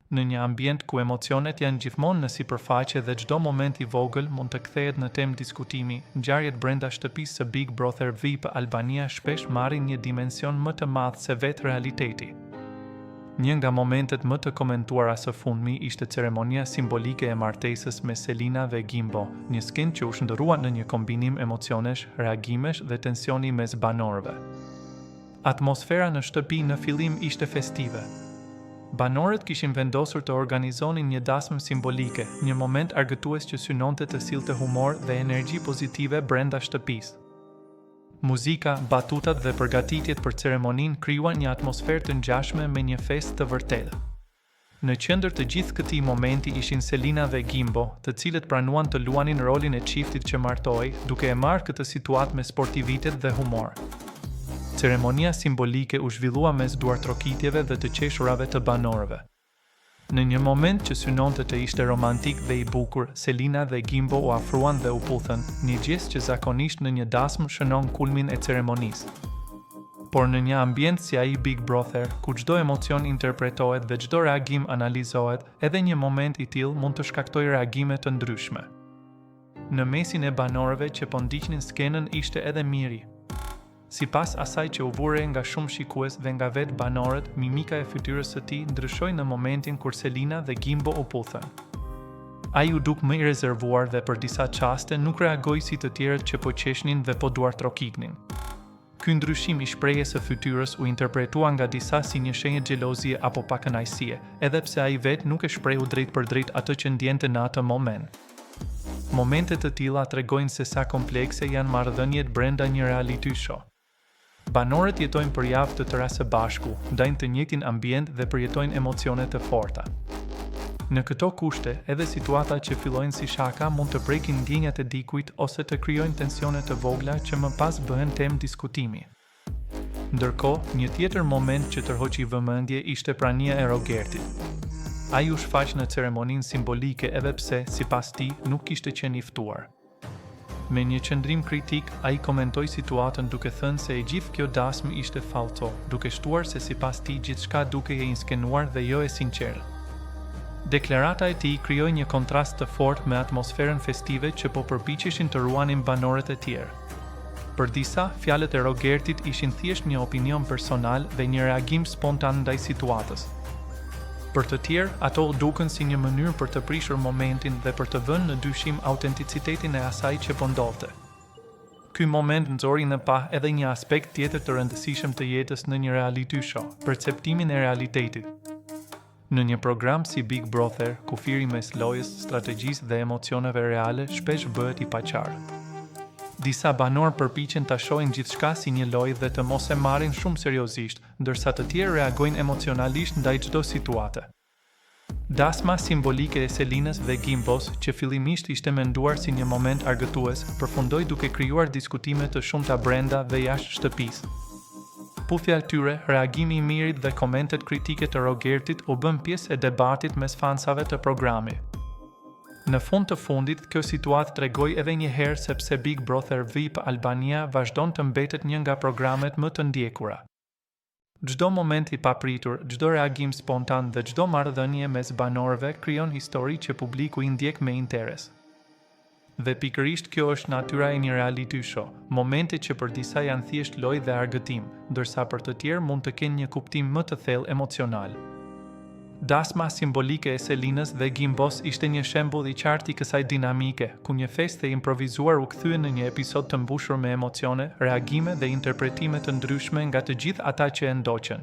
Në një ambient ku emocionet janë gjithmonë në sipërfaqe dhe çdo moment i vogël mund të kthehet në temë diskutimi, ngjarjet brenda shtëpisë së Big Brother VIP Albania shpesh marrin një dimension më të madh se vetë realiteti. Një nga momentet më të komentuara së fundmi ishte ceremonia simbolike e martesës me Selina dhe Gimbo, një skenë që u shndërrua në një kombinim emocionesh, reagimesh dhe tensioni mes banorëve. Atmosfera në shtëpi në fillim ishte festive. Banorët kishin vendosur të organizonin një dasmë simbolike, një moment argëtues që synonte të sillte humor dhe energji pozitive brenda shtëpisë. Muzika, batutat dhe përgatitjet për ceremoninë krijuan një atmosferë të ngjashme me një festë të vërtetë. Në qendër të gjithë këtij momenti ishin Selina dhe Gimbo, të cilët pranuan të luanin rolin e çiftit që martohej, duke e marrë këtë situatë me sportivitet dhe humor. Ceremonia simbolike u zhvillua mes duartrokitjeve dhe të qeshurave të banorëve. Në një moment që synonte të ishte romantik dhe i bukur, Selina dhe Gimbo u afruan dhe u puthën, një gest që zakonisht në një dasmë shënon kulmin e ceremonisë. Por në një ambient si ai Big Brother, ku çdo emocion interpretohet dhe çdo reagim analizohet, edhe një moment i tillë mund të shkaktojë reagime të ndryshme. Në mesin e banorëve që po ndiqnin skenën ishte edhe Miri. Sipas asaj që u vure nga shumë shikues dhe nga vetë banorët, mimika e fytyrës së tij ndryshoi në momentin kur Selina dhe Gimbo u puthën. Ai u duk më i rezervuar dhe për disa çaste nuk reagoi si të tjerët që po qeshnin dhe po duartrokitnin. Ky ndryshim i shprehjes së fytyrës u interpretua nga disa si një shenjë xhelozie apo pakënaqësie, edhe pse ai vetë nuk e shprehu drejt për drejt atë që ndjente në atë moment. Momente të tilla tregojnë se sa komplekse janë marrëdhëniet brenda një reality show. Banorët jetojnë për javë të tëra së bashku, ndajnë të njëjtin ambient dhe përjetojnë emocione të forta. Në këto kushte, edhe situata që fillojnë si shaka mund të prekin ndjenjat e dikujt ose të krijojnë tensione të vogla që më pas bëhen temë diskutimi. Ndërkohë, një tjetër moment që tërhoqi vëmendje ishte prania e Rogertit. Ai u shfaq në ceremoninë simbolike edhe pse, sipas tij, nuk kishte qenë i ftuar. Me një qëndrim kritik, ai komentoi situatën duke thënë se e gjithë kjo dasmë ishte falso, duke shtuar se sipas tij gjithçka dukej e inskenuar dhe jo e sinqertë. Deklarata e tij krijoi një kontrast të fortë me atmosferën festive që po përpiqeshin të ruanin banorët e tjerë. Për disa, fjalët e Rogertit ishin thjesht një opinion personal dhe një reagim spontan ndaj situatës. Për të tjerë, ato duken si një mënyrë për të prishur momentin dhe për të vënë në dyshim autenticitetin e asaj që po ndodhte. Ky moment nxori në pa edhe një aspekt tjetër të rëndësishëm të jetës në një reality show, perceptimin e realitetit. Në një program si Big Brother, kufiri mes lojës, strategjisë dhe emocioneve reale shpesh bëhet i paqartë. Disa banorë përpiqen ta shohin gjithçka si një lojë dhe të mos e marrin shumë seriozisht, ndërsa të tjerë reagojnë emocionalisht ndaj çdo situate. Dasma simbolike e Selinës dhe Gimbos, që fillimisht ishte menduar si një moment argëtues, përfundoi duke krijuar diskutime të shumta brenda dhe jashtë shtëpisë. Puthja e tyre, reagimi i Mirit dhe komentet kritike të Rogertit u bën pjesë e debatit mes fansave të programit. Në fund të fundit, kjo situatë tregoi edhe një herë sepse Big Brother VIP Albania vazhdon të mbetet një nga programet më të ndjekura. Çdo moment i papritur, çdo reagim spontan dhe çdo marrëdhënie mes banorëve krijon histori që publiku i ndjek me interes. Dhe pikërisht kjo është natyra e një reality show, momente që për disa janë thjesht lojë dhe argëtim, ndërsa për të tjerë mund të kenë një kuptim më të thellë emocional. Dasma simbolike e Selinës dhe Gimbos ishte një shembull i qartë i kësaj dinamike, ku një festë e improvisuar u kthye në një episod të mbushur me emocione, reagime dhe interpretime të ndryshme nga të gjithë ata që e ndoqën.